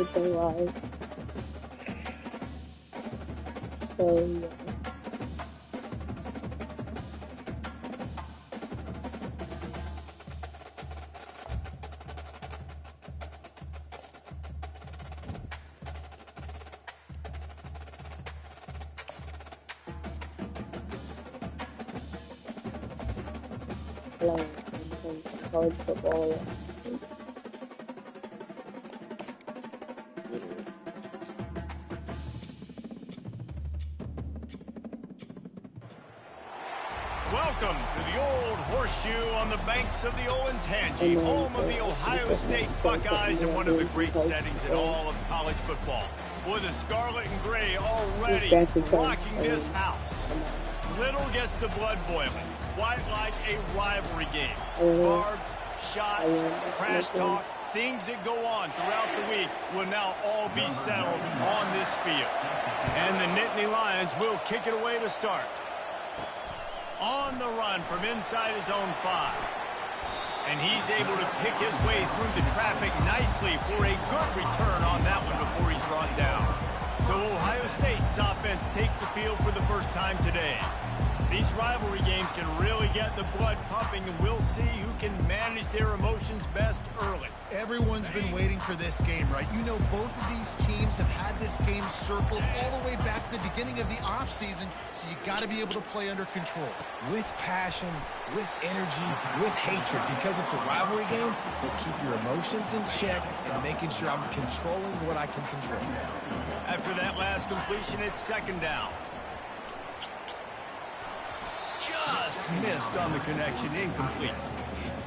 football live. So yeah. Playing college football. Welcome to the old horseshoe on the banks of the Olentangy, home of the Ohio State Buckeyes and one of the great settings in all of college football. Boy, the scarlet and gray already rocking this house. Little gets the blood boiling. Quite like a rivalry game. Barbs, shots, trash talk, things that go on throughout the week will now all be settled on this field. And the Nittany Lions will kick it away to start. On the run from inside his own 5. And he's able to pick his way through the traffic nicely for a good return on that one before he's brought down. So Ohio State's offense takes the field for the first time today. These rivalry games can really get the blood pumping, and we'll see who can manage their emotions best early. Everyone's been waiting for this game, right? You know, both of these teams have had this game circled all the way back to the beginning of the offseason, so you got to be able to play under control. With passion, with energy, with hatred, because it's a rivalry game, but keep your emotions in check and making sure I'm controlling what I can control. After that last completion, it's second down. Just missed on the connection, incomplete.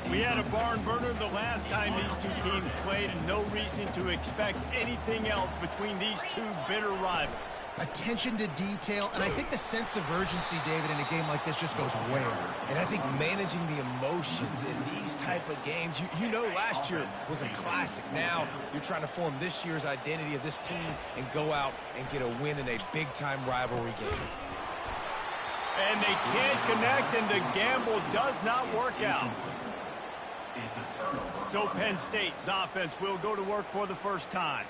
We had a barn burner the last time these two teams played, and no reason to expect anything else between these two bitter rivals. Attention to detail, and I think the sense of urgency, David, in a game like this just goes way over. And I think managing the emotions in these type of games, you know last year was a classic. Now you're trying to form this year's identity of this team and go out and get a win in a big-time rivalry game. And they can't connect, and the gamble does not work out. So Penn State's offense will go to work for the first time.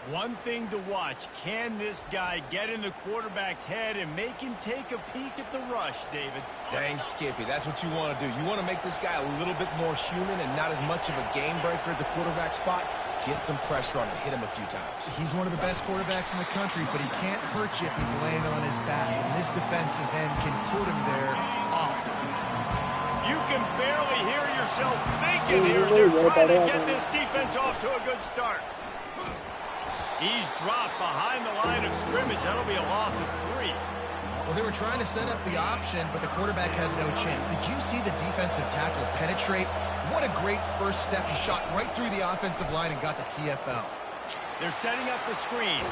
One thing to watch, can this guy get in the quarterback's head and make him take a peek at the rush, David? Dang, Skippy, that's what you want to do. You want to make this guy a little bit more human and not as much of a game breaker at the quarterback spot. Get some pressure on him, hit him a few times. He's one of the best quarterbacks in the country, but he can't hurt you if he's laying on his back, and this defensive end can put him there often. You can barely hear yourself thinking here as they're trying to get this defense off to a good start. He's dropped behind the line of scrimmage. That'll be a loss of 3. Well, they were trying to set up the option, but the quarterback had no chance. Did you see the defensive tackle penetrate? What a great first step. He shot right through the offensive line and got the TFL. They're setting up the screen.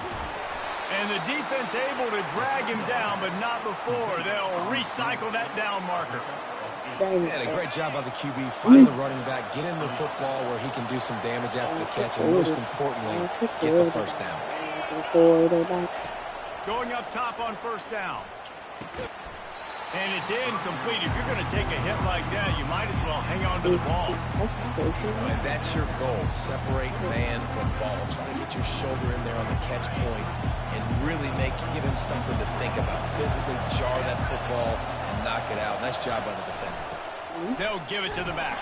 And the defense able to drag him down, but not before. They'll recycle that down marker. And a great job by the QB. Find the running back, get him the football where he can do some damage after the catch, and most importantly, get the first down. Going up top on first down. And it's incomplete. If you're going to take a hit like that, you might as well hang on to the ball. And that's your goal. Separate man from ball. Try to get your shoulder in there on the catch point and really give him something to think about. Physically jar that football and knock it out. Nice job by the defender. They'll give it to the back.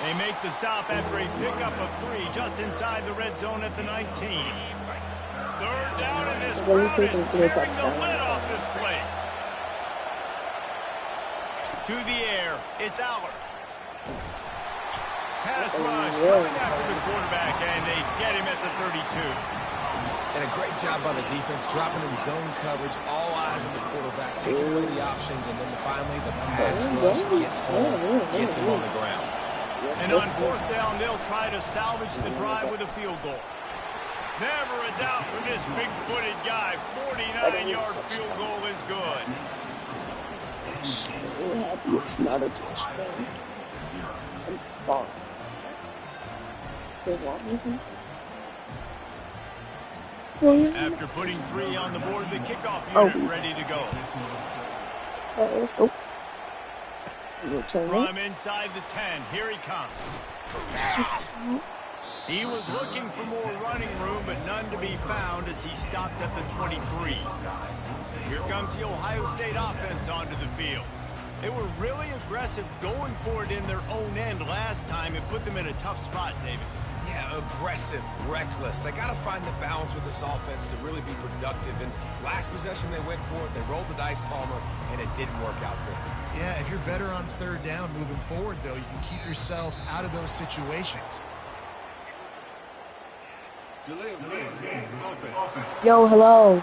They make the stop after a pickup of 3 just inside the red zone at the 19. Third down, and this crowd is tearing the lid off this place. To the air, it's Allard. Pass rush coming after the quarterback, and they get him at the 32. And a great job by the defense, dropping in zone coverage, all eyes on the quarterback, taking away the options, and then finally the pass rush gets home, gets him on the ground. And on fourth down, they'll try to salvage the drive with a field goal. Never a doubt for this big-footed guy. 49-yard field goal is good. I'm so happy it's not a touchdown. I'm fine. They want me to? After putting 3 on the board, the kickoff unit ready to go. Let's go. From inside the 10, here he comes. He was looking for more running room, but none to be found as he stopped at the 23. Here comes the Ohio State offense onto the field. They were really aggressive going for it in their own end last time and put them in a tough spot, David. Yeah, aggressive, reckless. They got to find the balance with this offense to really be productive. And last possession they went for it, they rolled the dice, Palmer, and it didn't work out for them. Yeah, if you're better on third down moving forward, though, you can keep yourself out of those situations. Yo, hello.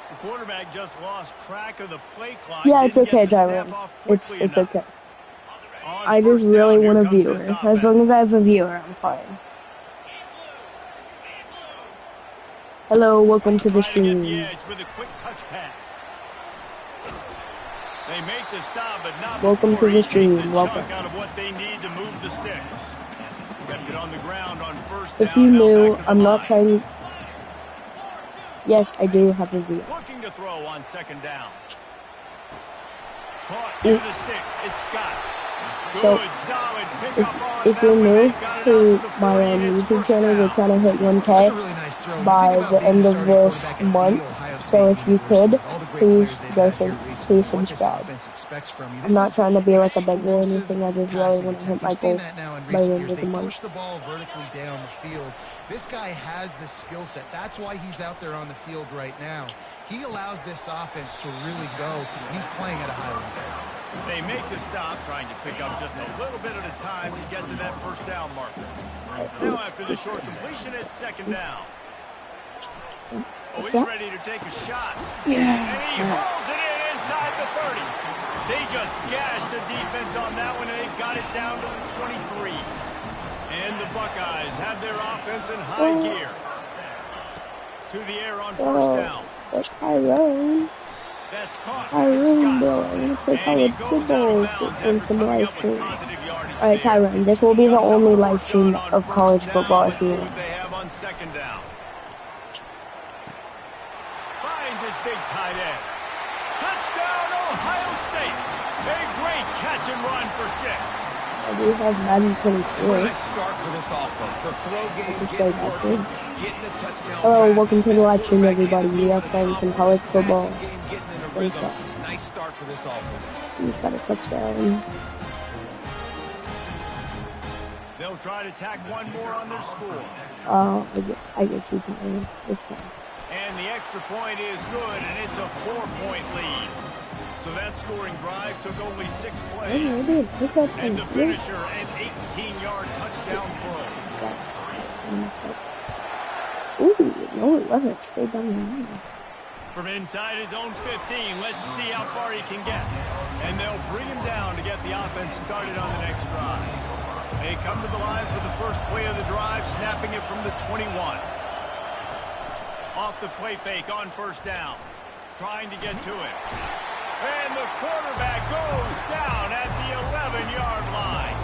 The quarterback just lost track of the play clock. Yeah, it's Didn't okay, get the snap Tyrone. off It's quickly enough. okay. On I just first really down, here want a comes viewer. this As offense. long as I have a viewer, I'm fine. Hello, welcome to the Trying to get the stream. edge with a quick touch pass. They make the stop, but not Welcome before to the he stream. takes a Welcome. chunk out of what they need to move the sticks. Kept it on the ground on first If down, you now knew, back to the I'm not line. trying. Yes, I do have a viewer. Looking to throw on second down. Caught Yeah. near the sticks. It's Scott. So, Good, solid pickup on if that you're one. new They've got it to out to the my 40, and it's YouTube first channel, we're down. trying to hit That's a 1K really nice throw. by You think the about being end the of starting this quarterback at month. the Ohio So State if you University, could, with all the great please players they've go had so here please recently, what this subscribe. offense expects from you. I'm This not is trying to be like a beggar or explosive anything. I just really passing want to hit attack. my You've seen goal that now in by recent the end years. of the They month. push the ball vertically down the field. This guy has the skill set. That's why he's out there on the field right now. He allows this offense to really go, and he's playing at a high level. They make the stop, trying to pick up just a little bit at a time to get to that first down marker. Now after the short completion, it's second down. Oh, What's he's that? ready to take a shot. Yeah. And he hauls it in inside the 30. They just gashed the defense on that one, and they got it down to the 23. And the Buckeyes have their offense in high gear. To the air on first down. That's Tyrone. That's caught. It's Tyrone, Scott. bro. I'm gonna play And he college goes out football of bounds in after some coming live up with stream. positive yardage Alright, there. Tyrone, this will be the Comes up only with live first stream down on of first college down. football Let's if see you what want. they have on second down. Finds his big tight end. Touchdown, Ohio State. A great catch and run for 6. I do have Madden What a 24. nice start for this offense. The throw game, Just getting like working, that. getting the touchdown Hello, pass. welcome to the This live stream, quarterback everybody. in the We are field playing with some the college confidence, football. passing game, getting in a Thank rhythm. you. Nice start for this offense. He's got a touchdown. They'll try to tack one more on their score. I get you, Tyrone. It's fine. And the extra point is good, and it's a 4-point lead. So that scoring drive took only 6 I plays. did pick up And the and finisher, an 18-yard touchdown throw. Ooh, no, it wasn't. Straight down the line. From inside his own 15, let's see how far he can get. And they'll bring him down to get the offense started on the next drive. They come to the line for the first play of the drive, snapping it from the 21. Off the play fake on first down. Trying to get to it. And the quarterback goes down at the 11-yard line.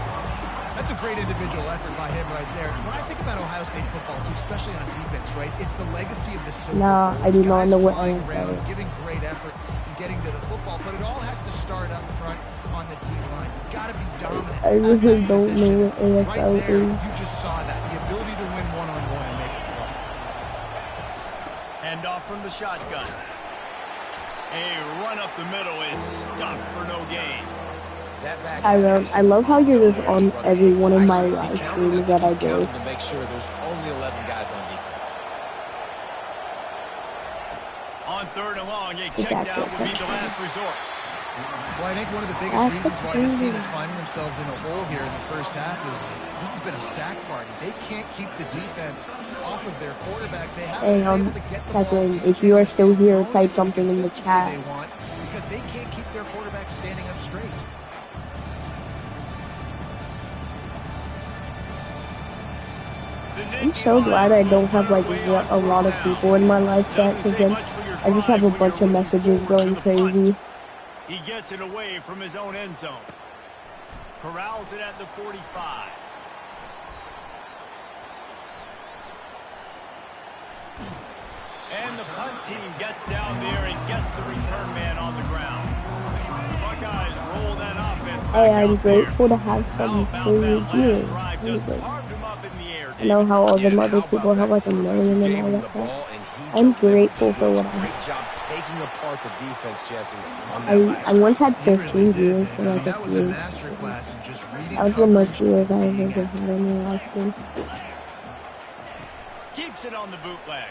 That's a great individual effort by him right there. When I think about Ohio State football, too, especially on defense, right, it's the legacy of the Silver Nah, Bowl. I It's do not guys know what flying I around, am. giving great effort and getting to the football, but it all has to start up front on the D-line. You've got to be dominant. I at really that don't position. know what AFL Right there, is. you just saw that. The ability to win one-on-one and make it play. Hand off from the shotgun. A run up the middle is stopped for no gain. That back Tyrone, I love how you're just on every one of my Actually, is he live counting? streams that I think he's do. counting to make sure there's only 11 guys on defense. On third and long, a It's check actually down would be the last resort. Well, I think one of the biggest reasons why this team is finding themselves in a hole here in the first half is this has been a sack party. They can't keep the defense off of their quarterback. They haven't Hey, been able to get the ball Catherine, to if you are still here, throw type the something in the consistency chat. they want because they can't keep their quarterback standing up straight. I'm so glad I don't have like a lot of people in my live chat because then I just have a bunch of messages going crazy. He gets it away from his own end zone. Corrals it at the 45. And the punt team gets down there and gets the return man on the ground. The Buckeyes roll that offense back Hey, I'm out there. grateful to have some How about free that last viewers. drive? Just carved him up in the air, I know how all them other people have like a million and all that stuff. I'm grateful for what I have. Great job taking apart the defense, Jesse, on that I once had 15 viewers for like a few. That was the most viewers I've ever had on the live stream. Keeps it on the bootleg.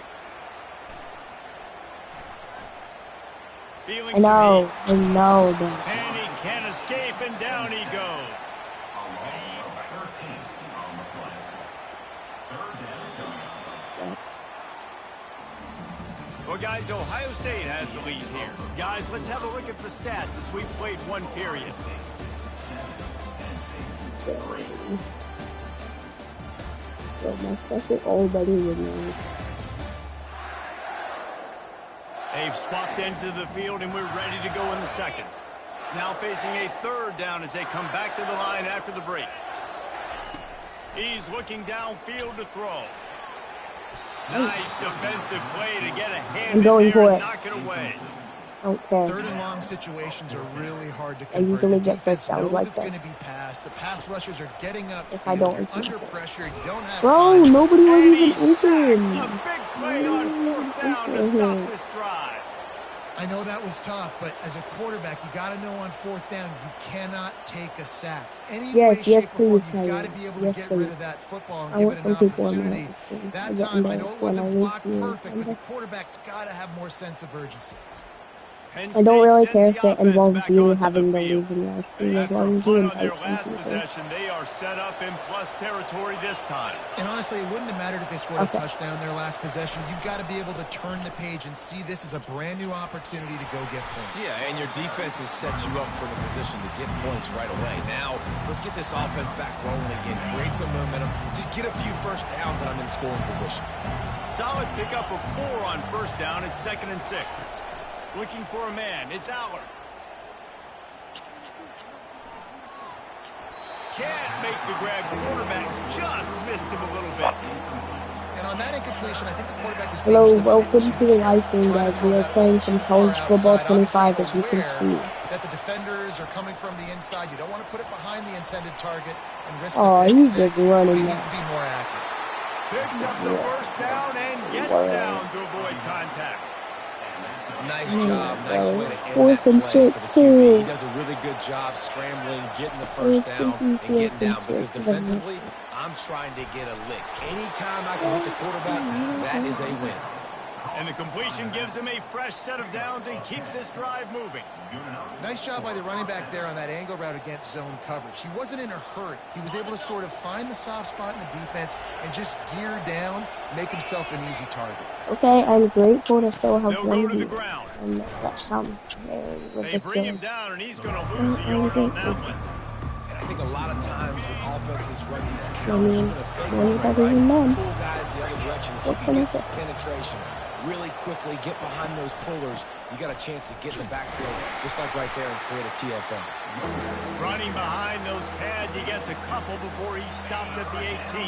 I know that. And he can't escape, and down he goes. Well, guys, Ohio State has the lead here. Guys, let's have a look at the stats as we've played one period. So my stuff is already removed. They've swapped ends of the field, and we're ready to go in the second. Now facing a third down as they come back to the line after the break. He's looking downfield to throw. Nice defensive play to get a hand in there and knock it away. Okay. Third and long situations are really hard to I convert. usually get first down like it's this. going to be passed. The pass rushers are getting up. If I don't under pressure, you don't have Bro, time. nobody was even A open. big play on fourth down to stop this drive. I know that was tough, but as a quarterback, you got to know on fourth down, you cannot take a sack. Yes, please. You've got to be able to get rid of that football and give it an opportunity. That time, I know it wasn't blocked perfect, but the quarterback's got to have more sense of urgency. I don't really care if it involves you having the lead in the stream, as long as you invite some people. They are set up in plus territory this time. And honestly, it wouldn't have mattered if they scored a touchdown their last possession. You've got to be able to turn the page and see this as a brand new opportunity to go get points. Yeah, and your defense has set you up for the position to get points right away. Now, let's get this offense back rolling again, create some momentum, just get a few first downs, and I'm in scoring position. Solid pickup of 4 on first down. It's 2nd and 6. Looking for a man. It's Aller. Can't make the grab. Quarterback just missed him a little bit. And on that incompletion, I think the quarterback was... Hello, welcome to the live stream, guys. We are playing some college football 25, as you can see. That the defenders are coming from the inside. You don't want to put it behind the intended target and risk he's just running. He needs to be more accurate. Picks up the first down and gets down to avoid contact. Nice job, nice way to end 4th and 6 too. He does a really good job scrambling, getting the first down, and getting down. Because defensively, I'm trying to get a lick. Anytime I can hit the quarterback, that is a win. And the completion gives him a fresh set of downs and keeps this drive moving. Nice job by the running back there on that angle route against zone coverage. He wasn't in a hurry. He was able to sort of find the soft spot in the defense and just gear down, make himself an easy target. Okay, I'm grateful to still have one to the ground. And that sounds very ridiculous. They bring him down, and he's going to lose a yard on that one. And I think a lot of times when offenses run these counters, you're going to fake pull guys the other direction. If you can get some penetration really quickly, get behind those pullers, you got a chance to get in the backfield, just like right there, and create a TFL. Running behind those pads, he gets a couple before he's stopped at the 18.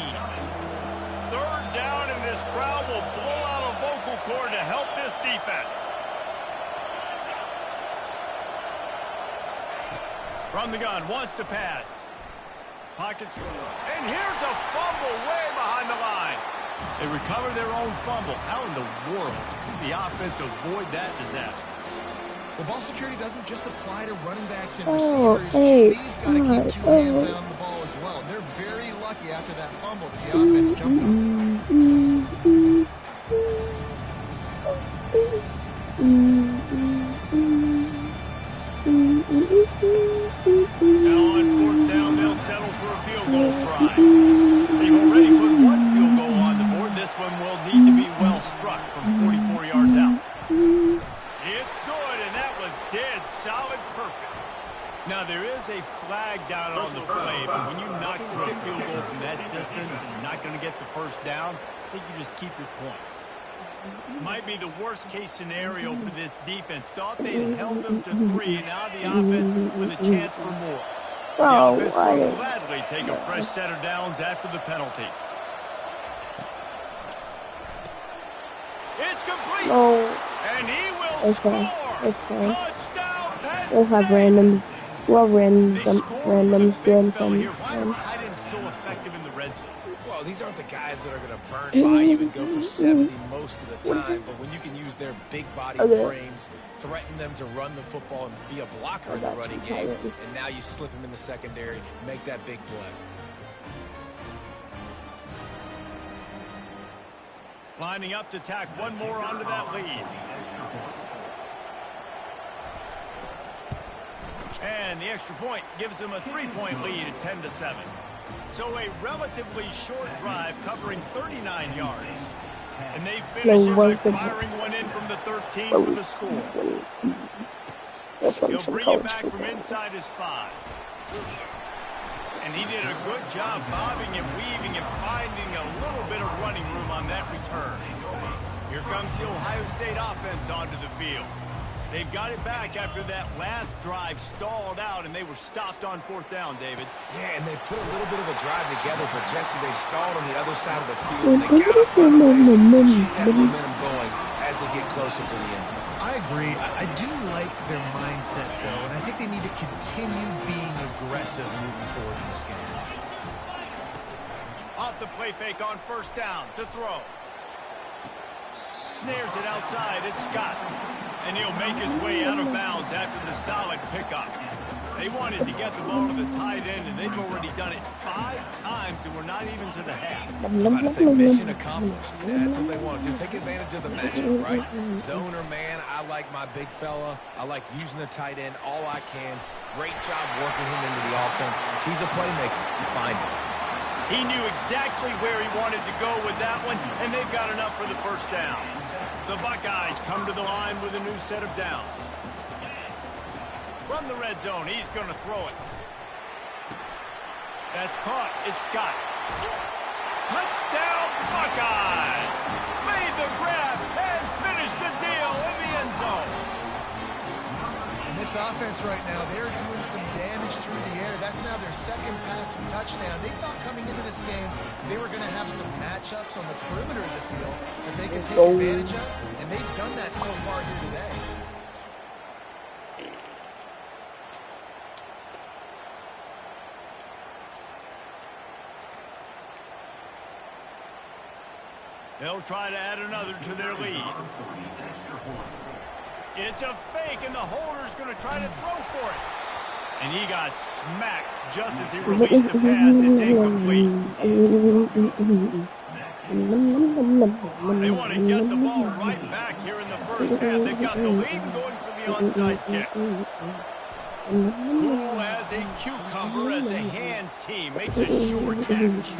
Third down, and this crowd will blow out a vocal cord to help this defense. From the gun, wants to pass. Pockets, and here's a fumble way behind the line. They recover their own fumble. How in the world did the offense avoid that disaster? Well, ball security doesn't just apply to running backs and receivers. He's got to keep 2 hands on the ball as well. They're very lucky after that fumble that the offense jumped on. Now on 4th down, they'll settle for a field goal try. They've already put 1 field goal on the board. This one will need to be well struck from 44 yards out. It's good, and that was dead solid perfect. Now, there is a flag down on the play, but when you knock through a field goal from that distance and you're not going to get the first down, I think you just keep your points. Might be the worst-case scenario for this defense. Thought they'd held them to 3, and now the offense with a chance for more. The offense will gladly take a fresh set of downs after the penalty. It's complete, and he will score. Touchdown, Penn State. We'll have randoms. Well, randoms do some. Why are tight ends so effective in the red zone? Well, these aren't the guys that are going to burn by you and go for 70 most of the time, but when you can use their big body frames, threaten them to run the football and be a blocker in the running game, and now you slip them in the secondary, make that big play. Lining up to tack one more onto that lead. And the extra point gives them a 3-point lead at 10-7. So a relatively short drive covering 39 yards. And they finish it by firing one in from the 13 for the score. He'll bring it back from inside his 5. And he did a good job bobbing and weaving and finding a little bit of running room on that return. Here comes the Ohio State offense onto the field. They've got it back after that last drive stalled out, and they were stopped on 4th down, David. Yeah, and they put a little bit of a drive together, but Jesse, they stalled on the other side of the field. And they got to find a way to keep that momentum going as they get closer to the end zone. I agree. I do like their mindset, though, and I think they need to continue being aggressive moving forward in this game. Off the play fake on 1st down to throw. Snares it outside. It's Scott. And he'll make his way out of bounds after the solid pickup. They wanted to get the ball to the tight end, and they've already done it 5 times, and we're not even to the half. I'm about to say mission accomplished. That's what they want to do. Take advantage of the matchup, right? Zone or man, I like my big fella. I like using the tight end all I can. Great job working him into the offense. He's a playmaker. Find him. He knew exactly where he wanted to go with that one, and they've got enough for the 1st down. The Buckeyes come to the line with a new set of downs. From the red zone, he's going to throw it. That's caught. It's Scott. Touchdown, Buckeyes! Made the grab and finished the deal in the end zone. And this offense right now, they're doing some damage through the air. That's now their 2nd passing touchdown. They thought coming into this game they were going to have some matchups on the perimeter of the field that they could take advantage of, and they've done that so far here today. They'll try to add another to their lead. It's a fake, and the holder's going to try to throw for it. And he got smacked just as he released the pass. It's incomplete. They want to get the ball right back here in the 1st half. They've got the lead and going for the onside kick. Cool as a cucumber as the hands team makes a short catch.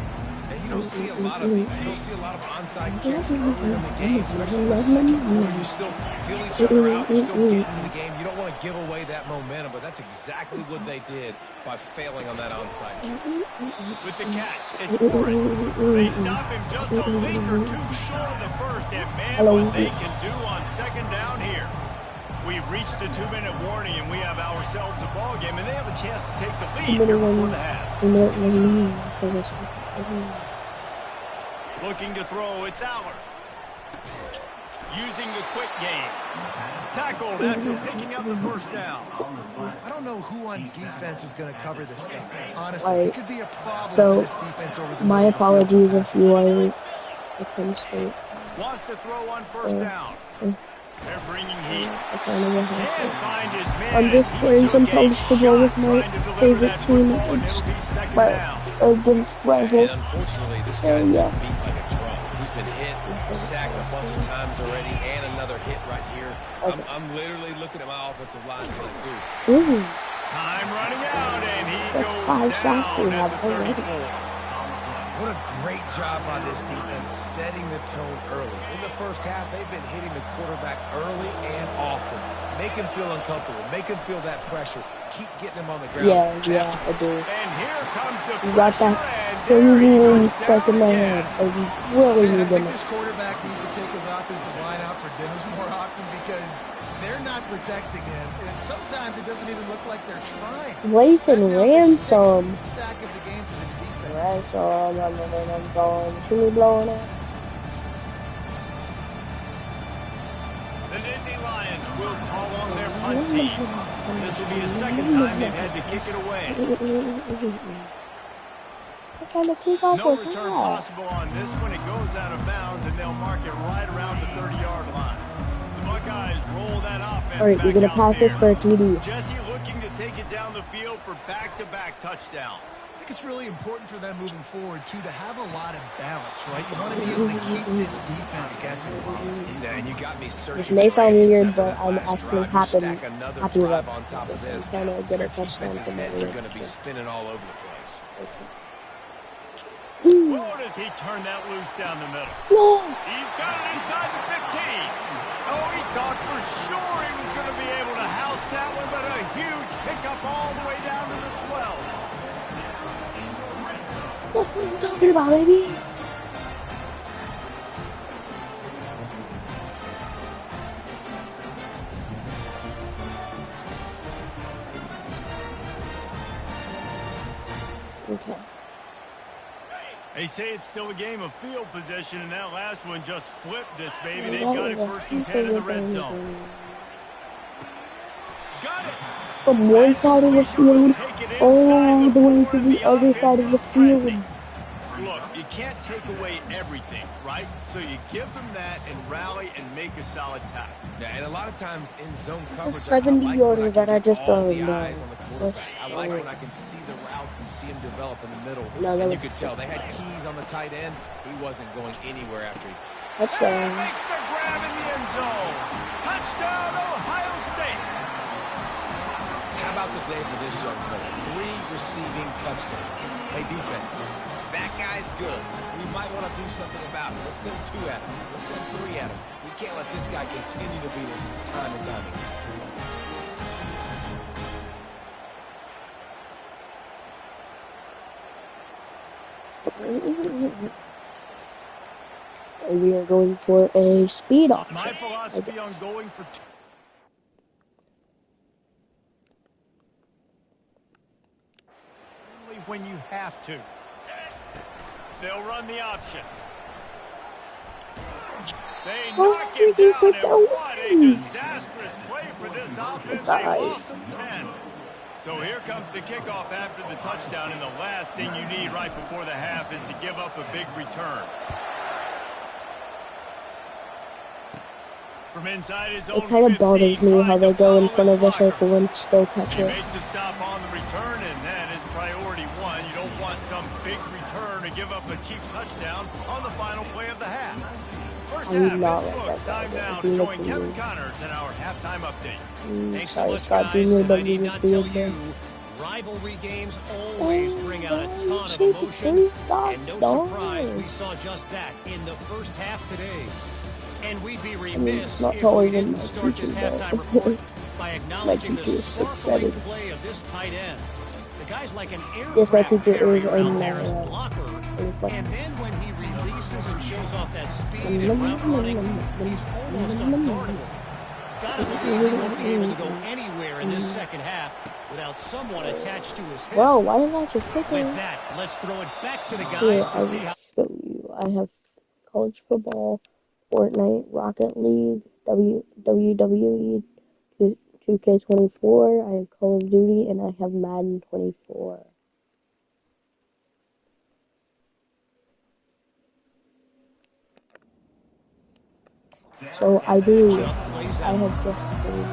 And you don't see a lot of these. You don't see a lot of onside kicks earlier in the game, especially in the 2nd quarter. You still feel each other out. You're still getting into the game. You don't want to give away that momentum, but that's exactly what they did by failing on that onside kick. With the catch, it's Warren. They stop him just a length or 2 short of the 1st, and man, what they can do on 2nd down here. We've reached the 2-minute warning, and we have ourselves a ball game, and they have a chance to take the lead here before the half. Looking to throw, it's Aller. Using the quick game. Tackled after picking up the 1st down. I don't know who on defense is going to cover this guy. Honestly, it could be a problem for this defense over the my apologies if you are Penn State. Wants to throw on 1st down. They're bringing heat. Can't find his man. I'm just playing some college football with my favorite team against rival. And unfortunately, this guy's been beat like a drum. He's been hit, sacked a bunch of times already, and another hit right here. I'm literally looking at my offensive line and like, dude. Time running out, and he That's 5 sacks we have already. What a great job by this defense setting the tone early. In the 1st half, they've been hitting the quarterback early and often. Make him feel uncomfortable. Make him feel that pressure. Keep getting him on the ground. Yeah, I do. And here comes the You got that stinging stuck in my head. I really need I think them. this quarterback needs to take his offensive line out for dinners more often because they're not protecting him. And sometimes it doesn't even look like they're trying. Lathan Ransom. Sack of the game for this defense. Ransom, I'm going to blowing up. The Nittany Lions will call on their punt team. This will be the 2nd time they've had to kick it away. What kind of kickoff No was return that? possible on this one. It goes out of bounds, and they'll mark it right around the 30-yard line. The Buckeyes roll that offense All right, back you're gonna out pass there. this for a TD. Jesse looking to take it down the field for back-to-back touchdowns. I think it's really important for them moving forward, too, to have a lot of balance, right? You want to be able to keep this defense guessing. Yeah, and you got me searching This may for sound answers weird, after but that I'm last actually drive. You stack happy another with drive it. on top of this. Trying to get Their a touchdown defense's from heads are that. going to be spinning all over the place. Whoa, does he turn that loose down the middle? No! He's got it inside the 15. Oh, he thought for sure he was going to be able to house that one, but a huge pickup all the way down to the 12. What are you talking about, baby? Okay. They say it's still a game of field position, and that last one just flipped this, baby. They've got it 1st and 10 in the red zone. Got it! From one side of the field all the way to the other side of the field. Look, you can't take away everything, right? So you give them that and rally and make a solid tackle. Yeah, and a lot of times in zone It's coverage, a 70-yarder that I just all the burned. eyes on the quarterback. I like when I can see the routes and see him develop in the middle. No, that and was you could tell they had keys on the tight end. He wasn't going anywhere after he. Touchdown. Makes the grab in the end zone. Touchdown, Ohio State. How about the day for this young fella? 3 receiving touchdowns. Hey, defense, that guy's good. We might want to do something about it. Let's send 2 at him. Let's send 3 at him. We can't let this guy continue to beat us time and time again. We are going for a speed option. My philosophy on going for only when you have to. They'll run the option. They knock it down, and what a disastrous play for this offense. A loss of 10. So here comes the kickoff after the touchdown, and the last thing you need right before the half is to give up a big return. From inside his own 15, It kind of bothers me how they go in front of the circle and still catch They it. make the stop on the return, and that is priority 1. You don't want some big return to give up a cheap touchdown on the final play of the half. First I would half not is like booked. that Time guy. now If to you look join at Kevin me. Connors in our halftime update. Thanks so Sorry, much, Scott guys. Jr., And but I need you not feel tell there. you, rivalry games always bring out a ton of emotion. And no surprise, we saw just that in the first half today. And we'd be remiss not if taller we than didn't my start teacher, this though. halftime report by acknowledging teacher the is sparkling 6'7". play of this tight end. The guy's like an Yes, my aircraft teacher carrier is out there as a blocker. in And then when he releases and shows off that speed and route running, he's almost unguardable. Gotta believe he won't be able to go anywhere in this second half without someone attached to his hip. Whoa, why did I just pick With it? that, let's throw it back to the Here, guys I to will see how. show you. I have college football, Fortnite, Rocket League, WWE 2K24, I have Call of Duty, and I have Madden 24. So I do. I have just played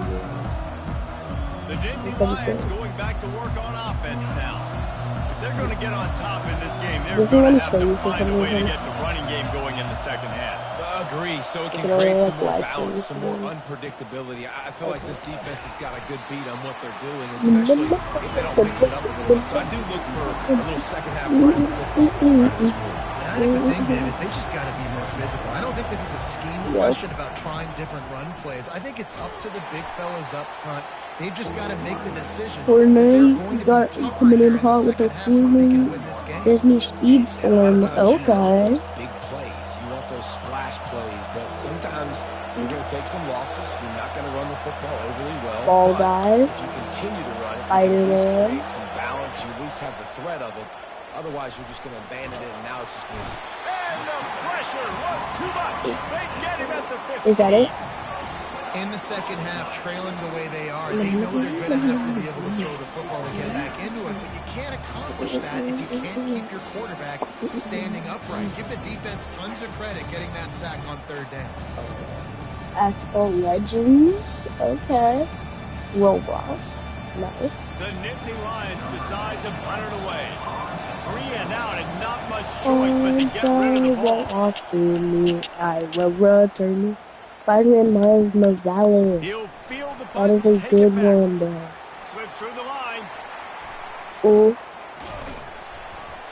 The Nittany Lions going back to work on offense now. If they're going to get on top in this game, they're going to have to find a way to get the running game going in the second half. Agree, so it can create some more balance, some more unpredictability. I feel like this defense has got a good beat on what they're doing, especially if they don't mix it up a little bit. So I do look for a little second half run of the football for the rest of this group. And I think the thing, Dave, is they just got to be more physical. I don't think this is a scheme question about trying different run plays. I think it's up to the big fellas up front. They've just got to make the decision. Fortnite got coming in hot with a Fortnite Disney Speedstorm. Okay. Big plays. You want those splash plays, but sometimes you're going to take some losses. You're not going to run the football overly well. Ball guys. If you continue to run it, you can at Spider-Man. least create some balance. You at least have the threat of it. Otherwise, you're just going to abandon it, and now it's just going to. And the pressure was too much. They get him at the 15. Is that it? In the second half, trailing the way they are, they know they're going to have to be able to throw the football to get back into it, but you can't accomplish that if you can't keep your quarterback standing upright. Give the defense tons of credit getting that sack on third down. Asphalt Legends, okay. Roblox, nice. The Nittany Lions decide to punt it away. 3 and out and not much choice but to get rid of the ball. Off to me, I will return. Spider-Man Miles Morales. He'll field the That punt is and a take good it back. one, though. Slips through the line. Oh,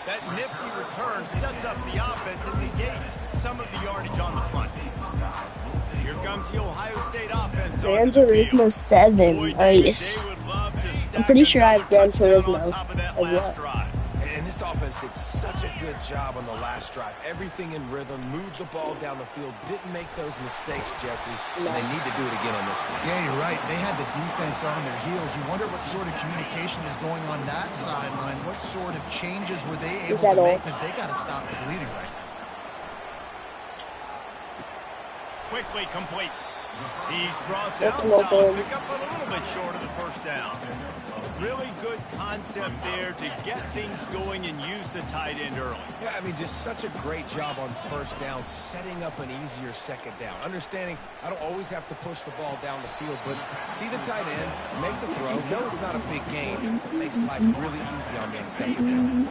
That nifty return sets up the offense and negates some of the yardage on the punt. Here comes the Ohio State offense. Gran Turismo 7, nice. I'm pretty sure I have Gran Turismo as well. And this offense did such a good job on the last drive. Everything in rhythm, moved the ball down the field, didn't make those mistakes, Jesse, and they need to do it again on this one. Yeah, you're right. They had the defense on their heels. You wonder what sort of communication was going on that sideline. What sort of changes were they able to make? Because they got to stop the bleeding right now. Quickly complete. He's brought down solid. Pick up a little bit short of the first down. Really good concept there to get things going and use the tight end early. Yeah, I mean, just such a great job on first down, setting up an easier second down. Understanding I don't always have to push the ball down the field, but see the tight end, make the throw. No, it's not a big gain. Makes life really easy on me on second down.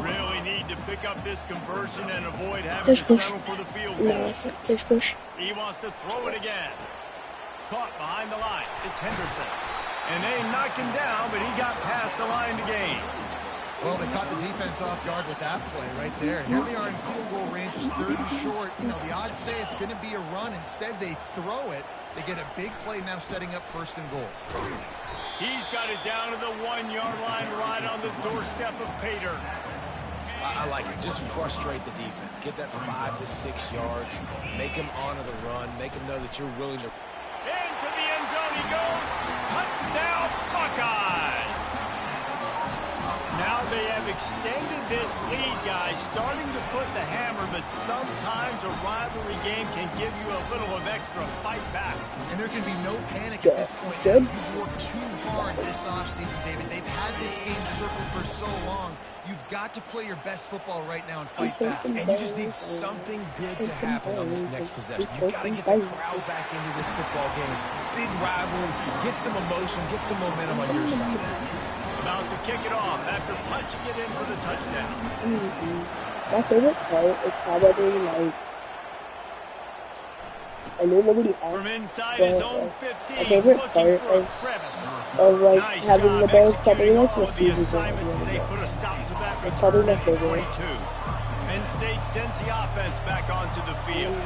Really need to pick up this conversion and avoid having to settle for the field goal. He wants to throw it again. Caught behind the line. It's Henderson. And they knocked him down, but he got past the line to gain. Well, they caught the defense off guard with that play right there. Here they are in field goal range, just 30 short. You know, the odds say it's going to be a run. Instead, they throw it. They get a big play now setting up first and goal. He's got it down to the 1-yard line right on the doorstep of Pater. I like it. Just frustrate the defense. Get that 5 to 6 yards. Make them honor the run. Make them know that you're willing to... Into the end zone he goes. Touchdown, Buckeyes. Now they have extended this lead, guys, starting to put the hammer, but sometimes a rivalry game can give you a little of extra fight back. And there can be no panic at this point. You've worked too hard this offseason, David. They've had this game circled for so long. You've got to play your best football right now and fight back. And you just need something good to happen on this next possession. You've got to get the crowd back into this football game. Big rivalry. Get some emotion. Get some momentum on your side. About to kick it off after punching it in for the touchdown. My favorite part is probably like I know nobody asked, from inside but his own 15, my favorite part of like nice having the ball coming like all of the receivers. assignments as they put a stop to that It's probably return my at the favorite. 22. Penn State sends the offense back onto the field.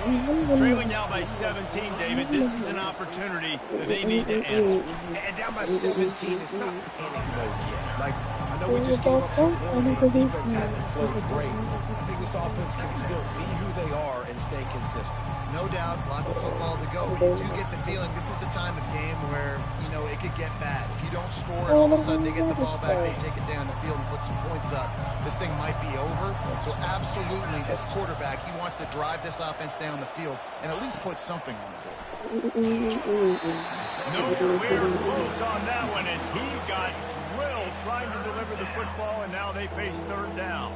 Trailing now by 17, David. This is an opportunity that they need to answer. And down by 17, it's not panic mode yet. Like, I know we just gave up some points and the defense hasn't played great. I think this offense can still be who they are and stay consistent. No doubt, lots of football to go. But you do get the feeling this is the time of game where, you know, it could get bad. If you don't score and all of a sudden they get the ball back, they take it down the field and put some points up, this thing might be over. So absolutely, this quarterback, he wants to drive this offense down the field and at least put something on the board. Nowhere close on that one as he got drilled trying to deliver the football, and now they face third down.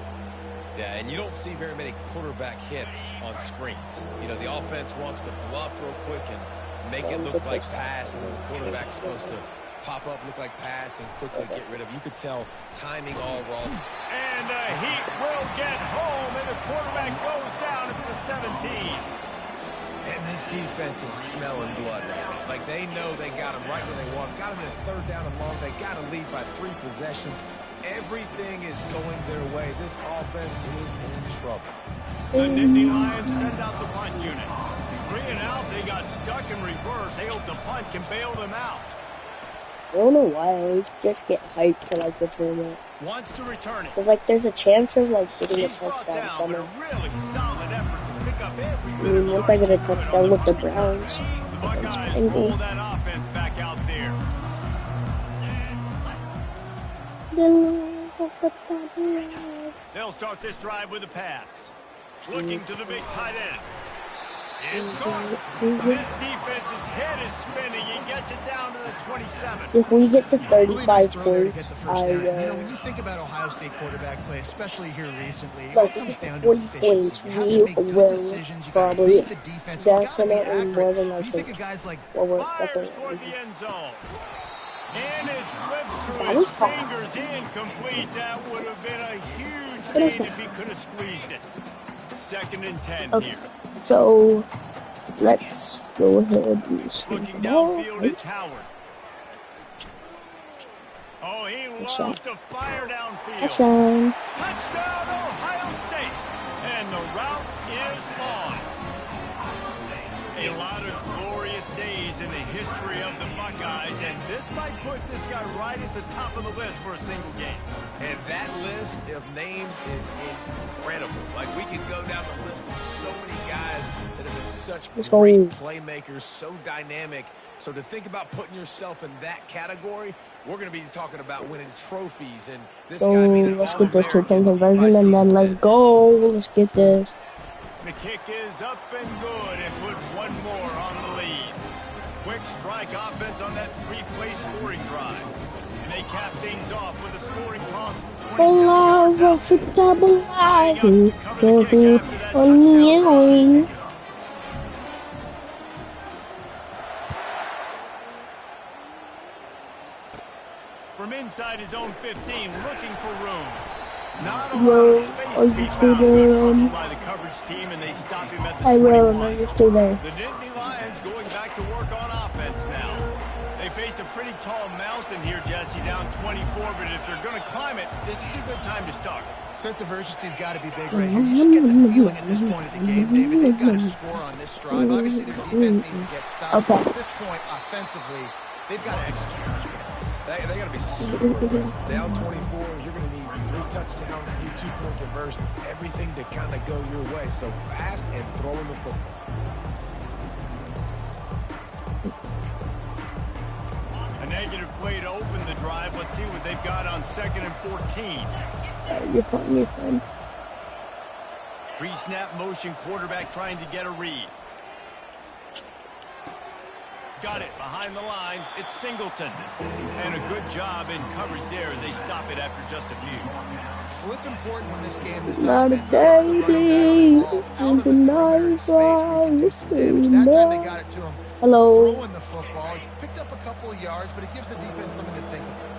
Yeah, and you don't see very many quarterback hits on screens. You know, the offense wants to bluff real quick and make it look like pass, and then the quarterback's supposed to pop up, look like pass, and quickly get rid of it. You could tell timing all wrong. And the Heat will get home, and the quarterback goes down at the 17. And this defense is smelling blood right now. Like, they know they got him right where they want him. Got him in third down and long. They got to lead by 3 possessions. Everything is going their way. This offense is in trouble. The Nittany Lions send out the punt unit. 3 and out, they got stuck in reverse. They hope the punt can bail them out. I don't know why I always just get hyped to like return it. Wants to return it. Cause like there's a chance of like getting a He's brought touchdown down, from but it. a really solid effort to pick up every I bit of mean, once I get a yardage touchdown on the with the front. Browns, The Buckeyes roll that offense back out there. They'll start this drive with a pass. Looking to the big tight end. It's caught. This defense's head is spinning. He gets it down to the 27. If we get to Really nice 35 throw there to get points, the first down. You know, when you think about Ohio State quarterback play, especially here recently, it all like, comes down to 40 efficiency. points, You have to make good will decisions. You got to probably read the defense. You got to be definitely more accurate. than When you likely. think of guys like Fires toward the end zone. And it slips through That his was caught. fingers, incomplete. That would have been a huge gain if he could have squeezed it. 2nd and 10 Okay. here. So, let's go ahead and sweep Looking the ball. downfield, it's Howard. Oh, he loves to fire downfield. Touchdown. Touchdown, Ohio State. And the route is on. A lot of glorious days in the history of the Buckeyes, and this might put this guy right at the top of the list for a single game. And that list of names is incredible. Like, we could go down the list of so many guys that have been such great playmakers, so dynamic. So to think about putting yourself in that category, we're going to be talking about winning trophies. And this guy being an let's get this All-American 2-point conversion, and then let's go. Let's get this. The kick is up and good, and put one more on the lead. Quick strike offense on that 3-play scoring drive. And they cap things off with a scoring toss from 27 yards. From inside his own 15, looking for room. Not a lot of space to be found. Good hustle by the coverage team, and they stop him at the 21. You're still there. The Nittany Lions going back to work on offense now. They face a pretty tall mountain here, Jesse, down 24, but if they're going to climb it, this is a good time to start. sense of urgency's got to be big right here. You just get the feeling at this point of the game, David, they've got to score on this drive. Obviously, their defense needs to get stopped. Okay. But at this point, offensively, they've got to execute much better. They got to be super aggressive. Down 24, you're going to need 3 touchdowns, 3 2-point conversions, everything to kind of go your way. So fast and throwing the football. A negative play to open the drive. Let's see what they've got on 2nd and 14. You're fine, you're fine. Pre-snap motion, quarterback trying to get a read. Got it behind the line. It's Singleton. And a good job in coverage there as they stop it after just a few. Well, it's important in this game. This Not a offense gets the running back daily, out of it's a the perimeter nice space where he can do some damage. That time they got it to him. Hello. Throwing the football. He picked up a couple of yards, but it gives the defense something to think about.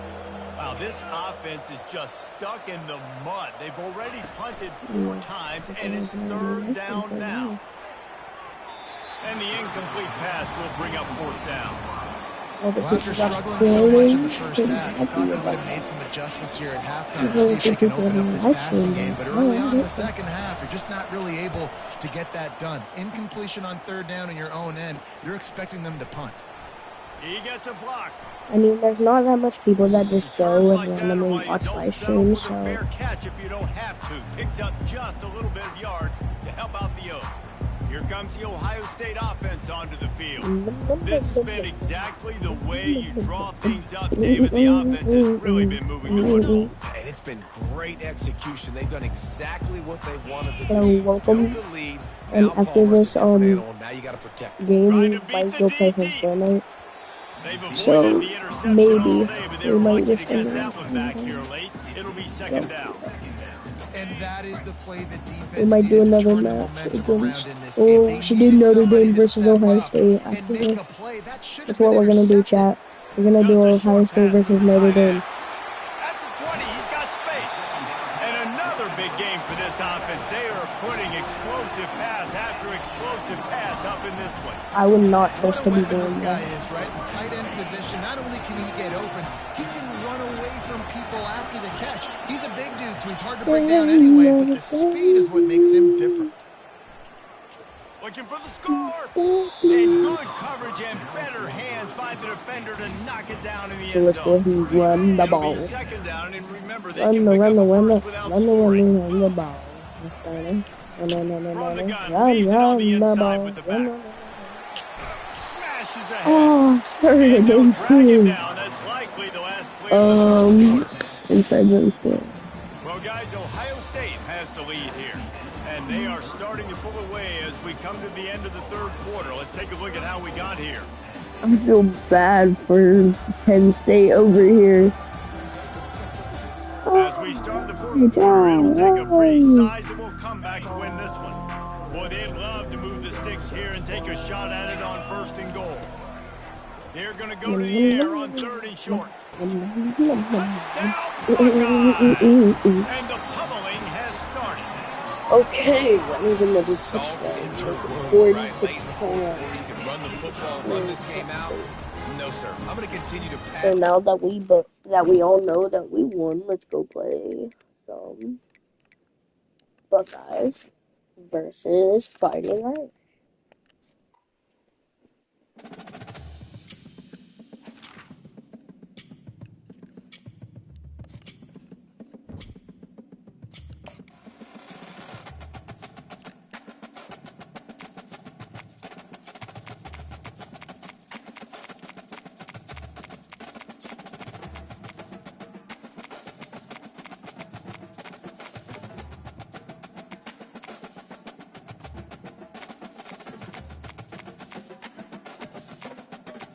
Wow, this offense is just stuck in the mud. They've already punted 4 times, and it's 3rd down now. And the incomplete pass will bring up 4th down. Well, after struggling so much in the first half, I thought they would have made some adjustments here at halftime to see if they can open up this passing game. But early on in the second half, you're just not really able to get that done. Incompletion on 3rd down in your own end, you're expecting them to punt. He gets a block. I mean, there's not that much people that just go and randomly watch my stream, so... Fair catch if you don't have to. Picks up just a little bit of yards to help out the Oak. Here comes the Ohio State offense onto the field. This has been exactly the way you draw things up, David. The offense has really been moving the football. And it's been great execution. They've done exactly what they've wanted to Hello, do. welcome. Build the lead. And Now after Palmer's this a different animal. Now you got to protect him. game, Trying we to beat might the go play some DB. Fortnite. They've avoided So, the interception maybe all day, but they we were might lucky to just get end that it. one back here late. It'll be 2nd down. And that is the play the defense We might do needed to another turn the match momentum against... around in this Oh, game. we They should do needed Notre somebody Dame to versus step Ohio up State and after make this. a play. That should have That's what been we're gonna do, intercepted. chat. We're gonna do Ohio State versus Notre Dame. At the 20, he's got space. And another big game for this offense. They are putting explosive pass after explosive pass up in this one. I would not What trust a to be weapon this doing guy that. is, right? The tight end position, not only can he get open, he can run away from people after the catch. He's a big dude, so he's hard to bring down anyway, but the speed is what makes him different. Looking for the score. And good coverage and better hands by the defender to knock it down in the So end let's go zone. ahead and run the It'll ball. be 2nd down, and remember, they Run can the pick up a first without scoring. run the ball. Run From the gun, leaves it on the the inside ball. with the Run, back. run, run. Smashes ahead. Oh, 3rd And they'll and drag it 2. down. That's likely the last play of the quarter. Inside zone 4. Well, guys, Ohio State has the lead here. And And they are starting to pull away as we come to the end of the third quarter. Let's take a look at how we got here. I feel bad for Penn State over here. As we start the fourth quarter, it'll take a pretty sizable comeback to win this one. Boy, they'd love to move the sticks here and take a shot at it on 1st and goal. They're going to go to the air on 3rd and short. Touchdown, Buckeyes! And the pummeling has started. Okay, that was another touchdown. 40 to 10. You can run the football, run this game out. No, sir. I'm going to continue to pass. So now that we all know that we won, let's go play some Buckeyes versus Fighting Irish.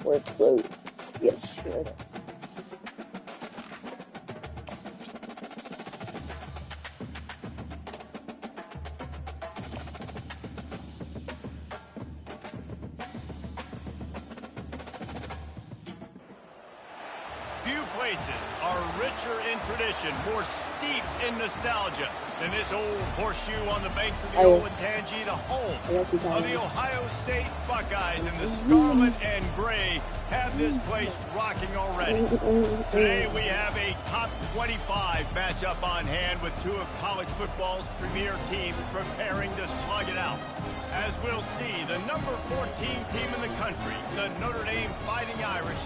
We're close. Yes, here it is. Few places are richer in tradition, more steeped in nostalgia than this old horseshoe on the banks of the Olentangy, the home of the Ohio State Buckeyes. And the scarlet and gray have this place rocking already. Today we have a top 25 matchup on hand with two of college football's premier teams preparing to slug it out. As we'll see, the number 14 team in the country, the Notre Dame Fighting Irish,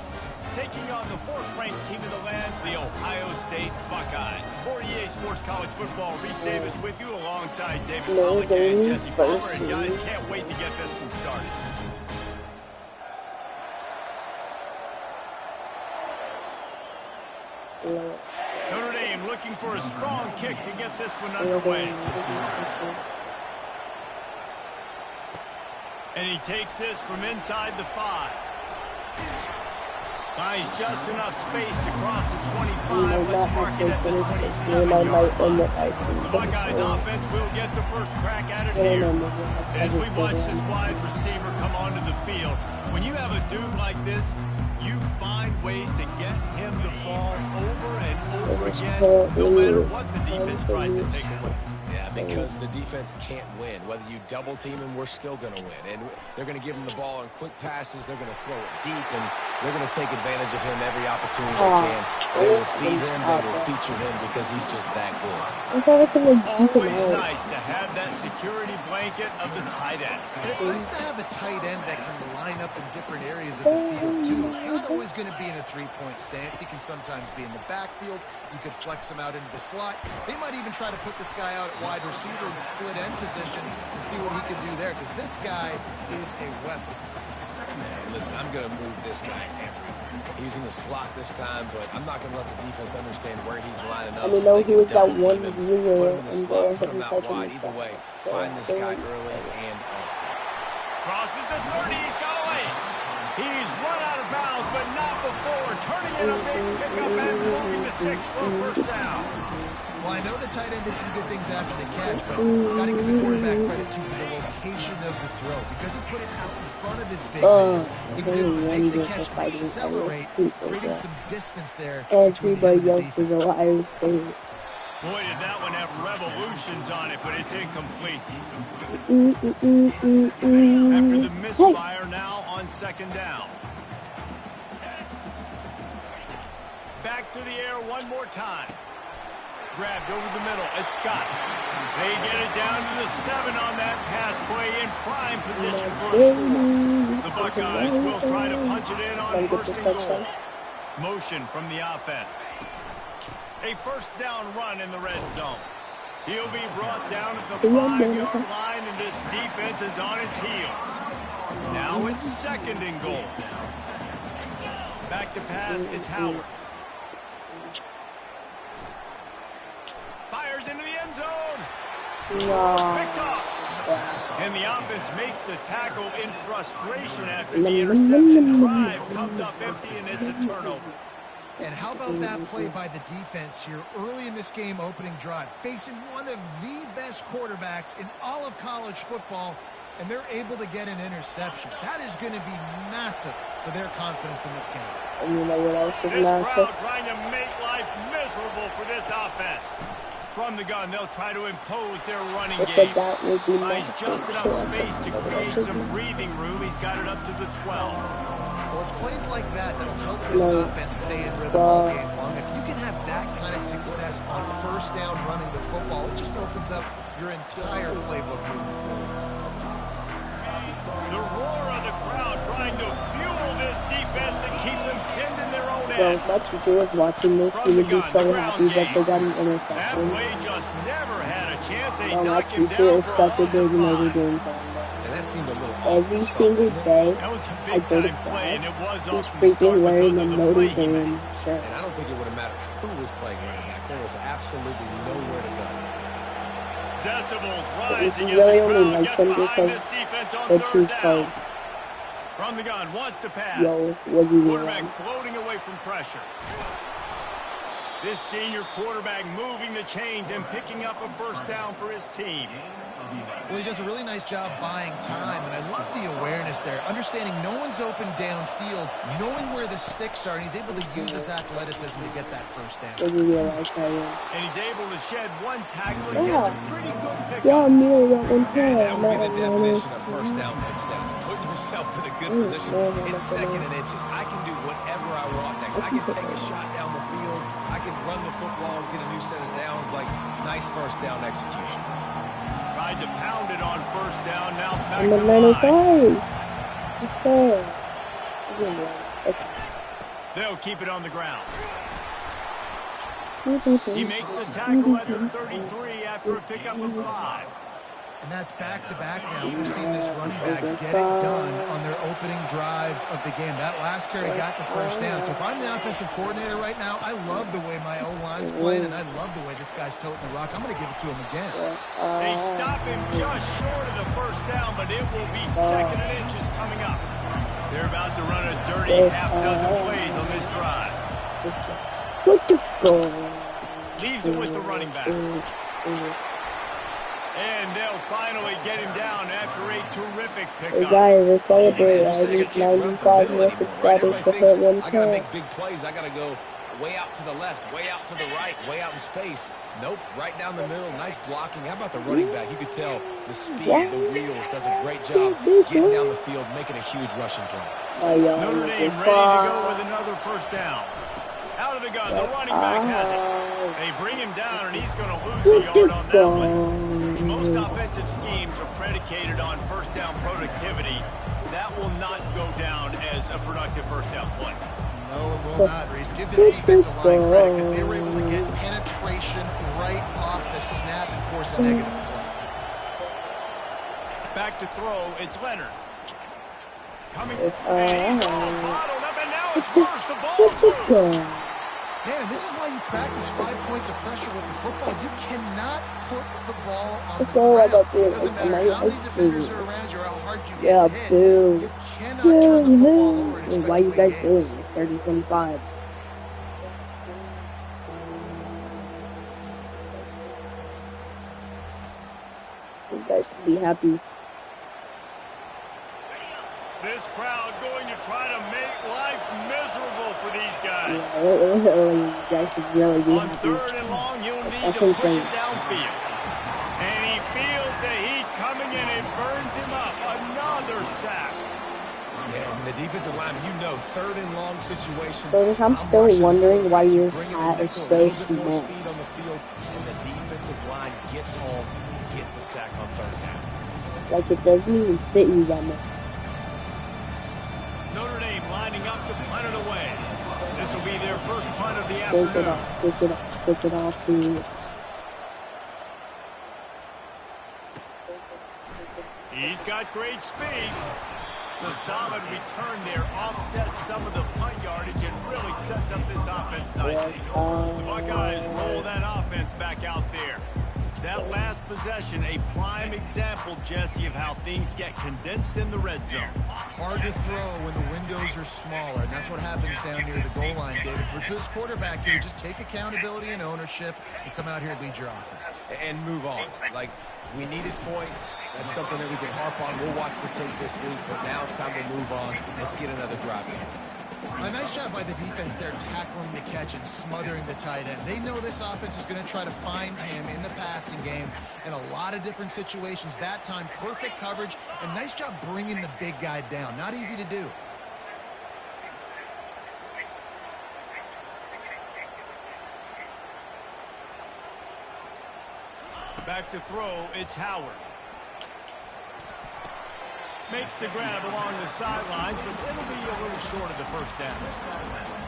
taking on the 4th-ranked team in the land, the Ohio State Buckeyes. For EA Sports College Football, Reese Davis with you alongside David Pollock and Jesse Palmer. And guys, can't wait to get this one started. Notre Dame looking for a strong kick to get this one underway. And he takes this from inside the 5. Finds just enough space to cross the 25. Let's mark it at the 27-yard line. The Buckeyes offense will get the first crack at it here. As we watch this wide receiver come onto the field, when you have a dude like this, you find ways to get him the ball over and over again, no matter what the defense tries to take away. Yeah, because the defense can't win. Whether you double team him, we're still going to win. And they're going to give him the ball in quick passes. They're going to throw it deep, and they're going to take advantage of him every opportunity they can. They will feed him. They will feature him because he's just that good. Always nice to have that security blanket of the tight end. And it's nice to have a tight end that can line up in different areas of the field, too. It's not always going to be in a three-point stance. He can sometimes be in the backfield. You could flex him out into the slot. They might even try to put this guy out at wide receiver in the split end position and see what he can do there, because this guy is a weapon. Man, listen, I'm going to move this guy everywhere. He's in the slot this time, but I'm not going to let the defense understand where he's lining up. I mean, no, he was that one viewer put him in the slot, put him out wide. Either way, find this guy early and often. Crosses the 30, he's got away. He's run out of bounds, but not before turning in a big pickup and moving the sticks for a first down. Well, I know the tight end did some good things after the catch, but got to give the quarterback credit to the location of the throw, because he put it out in front of his big man. He was able to make the catch and accelerate, creating some distance there. Everybody else is Ohio State. Boy, did that one have revolutions on it, but it's incomplete. After the misfire, now on 2nd down. Back to the air one more time. Grabbed over the middle. It's Scott. They get it down to the 7 on that pass play in prime position for a score. The Buckeyes will try to punch it in on 1st and goal. Motion from the offense. A first down run in the red zone. He'll be brought down at the 5-yard line, and this defense is on its heels. Now it's 2nd and goal. Back to pass, it's Howard. Fires into the end zone. Picked off. And the offense makes the tackle in frustration after the interception. Drive comes up empty, and it's a turnover. And how about that play by the defense here early in this game, opening drive, facing one of the best quarterbacks in all of college football, and they're able to get an interception. That is going to be massive for their confidence in this game. And you know what else is This massive? crowd trying to make life miserable for this offense. From the gun, they'll try to impose their running They said game. that would be He's massive. just So I enough said, space to what create else is some breathing room. He's got it up to the 12. Well, it's plays like that that'll help this offense stay in rhythm all game long. If you can have that kind of success on first down running the football, it just opens up your entire playbook moving forward. The roar of the crowd trying to fuel this defense to keep them pinned in their own Bro, end. if my teacher was watching this, he would be so happy that they got an That interception. play just never had a chance. They Bro, my knocked him teacher down is for such a loss big of Notre 5. Dame fan. And that seemed a little off Every the start, single didn't it? day, That was a I big go to time play, and class, it was he's off from the start freaking wearing because the of the Notre play he made. Dame shirt. And I don't think it would have mattered who was playing running back. There was absolutely nowhere to go. Decibels But rising he as really the only crowd likes gets him behind because this defense on the third team's down. called, From the gun, wants to pass. yo, what do you Quarterback mean? floating away from pressure. This senior quarterback moving the chains and picking up a first down for his team. Well, he does a really nice job buying time, and I love the awareness there, understanding no one's open downfield, knowing where the sticks are, and he's able to use his athleticism to get that first down. What do you realize, Tyler? And he's able to shed one tackle and gets a pretty good pickup. Yeah, I'm near that one And time. that would be the definition of first down success. Putting yourself in a good position. It's second and inches. I can do whatever I want next. I can take a shot down the field. I can run the football, get a new set of downs. Like, nice first down execution. Tried to pound it on first down. Now back I'm to at the line. 95. Okay. They'll keep it on the ground. He makes the tackle at the 33 after a pickup of 5. And that's back-to-back now. We've seen this running back get it done on their opening drive of the game. That last carry got the first down. So if I'm the offensive coordinator right now, I love the way my O-line's playing, and I love the way this guy's toting the rock. I'm going to give it to him again. They stop him just short of the first down, but it will be second and inches coming up. They're about to run a dirty half dozen plays on this drive. What the go? Leaves it with the running back. And they'll finally get him down after a terrific Hey pickup. guys, let's celebrate. I reached 95 more subscribers to hit I gotta 1K. make big plays. I gotta go way out to the left, way out to the right, way out in space. Nope, right down the middle. Nice blocking. How about the running back? You could tell the speed, the wheels, does a great job getting down the field, making a huge rushing play. Notre Dame ready to go with another first down. Out of the gun, the running back has it. They bring him down, and he's going to lose a yard on that one. Most offensive schemes are predicated on first down productivity. That will not go down as a productive first down play. No, it will not, Reese. Give this defensive line credit because they were able to get penetration right off the snap and force a negative play. Back to throw, it's Leonard. Coming, and he's all bottled up, and now it's worse. The ball's loose. Man, and this is why you practice 5 points of pressure with the football. You cannot put the ball on the ground. It doesn't matter how many defenders are around you or how hard you get hit. Boo. You cannot turn the football over and expect Why you to guys win doing games. this? 30-25s. You guys can be happy. This crowd going to try to make life miserable for these guys. Yeah, you guys should really be On happy. third and long, you'll need That's to push insane. it downfield. And he feels the heat coming in and burns him up. Another sack. Yeah, and the defensive lineman, you know, third and long situations. Brothers, I'm still rushing wondering why the your bring in the hat is nickel, a so little bit more small. speed on the field, and the defensive line gets home and gets the sack on third down. Like, it doesn't even fit you that much. Notre Dame lining up to punt it away. This will be their first punt of the Take it afternoon. off, take it off, take it off, please. He's got great speed. The solid return there offsets some of the punt yardage and really sets up this offense nicely. The Buckeyes roll that offense back out there. That last possession, a prime example, Jesse, of how things get condensed in the red zone. Hard to throw when the windows are smaller, and that's what happens down near the goal line, David. But for this quarterback here, just take accountability and ownership and come out here and lead your offense. And move on. Like, we needed points. That's something that we can harp on. We'll watch the tape this week, but now it's time to move on. Let's get another drive in. A nice job by the defense there, tackling the catch and smothering the tight end. They know this offense is going to try to find him in the passing game in a lot of different situations. That time, perfect coverage, and nice job bringing the big guy down. Not easy to do. Back to throw, it's Howard. Makes the grab along the sidelines, but it'll be a little short of the first down.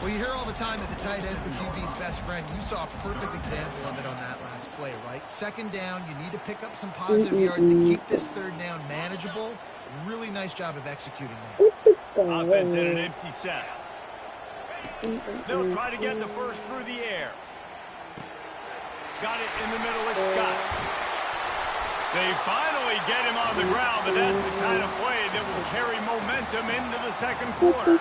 Well, you hear all the time that the tight end's the QB's best friend. You saw a perfect example of it on that last play, right? Second down, you need to pick up some positive yards to keep this third down manageable. Really nice job of executing that. Offense in an empty set. They'll try to get the first through the air. Got it in the middle, it's Scott. They finally get him on the ground, but that's the kind of play that will carry momentum into the second quarter.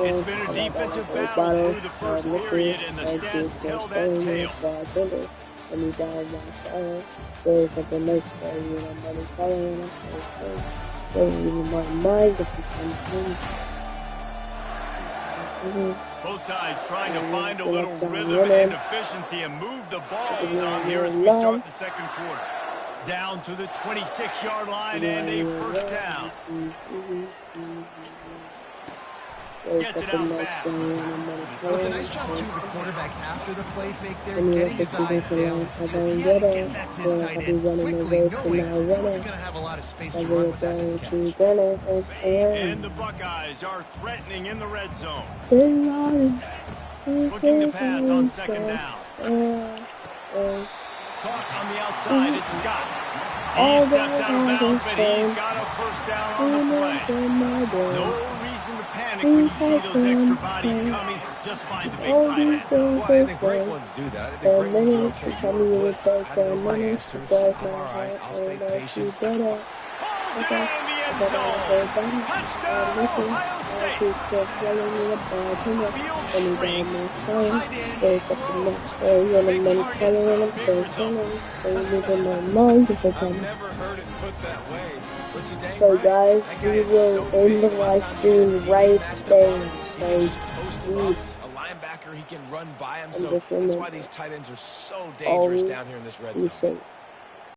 It's been a defensive battle through the first period, and the stats tell that tale. Both sides trying to find a little rhythm and efficiency and move the ball some here as we start the second quarter. Down to the 26-yard line and a first down. Gets it out fast. Well, it's a nice job, too, the quarterback after the play fake there, getting his eyes down. He had to get that to his tight end quickly, knowing he wasn't going to have a lot of space to run with that catch. And the Buckeyes are threatening in the red zone. Looking to pass on second down. Caught on the outside, it's Scott. He steps out of bounds, but he's got a first down on the play. No reason to panic when you see those extra bodies coming. Just find the big tight end. Well, I think great ones do that. I think great ones are okay. You want to blitz. I know my answers. All right, I'll stay patient. Holds it in the end zone. Touchdown, Ohio State. Field shrinks. Tight end. I've never heard it put that way. So guys, we will end the live stream right there. So a linebacker, he can run by him. So that's why these tight ends are so dangerous down here in this red zone.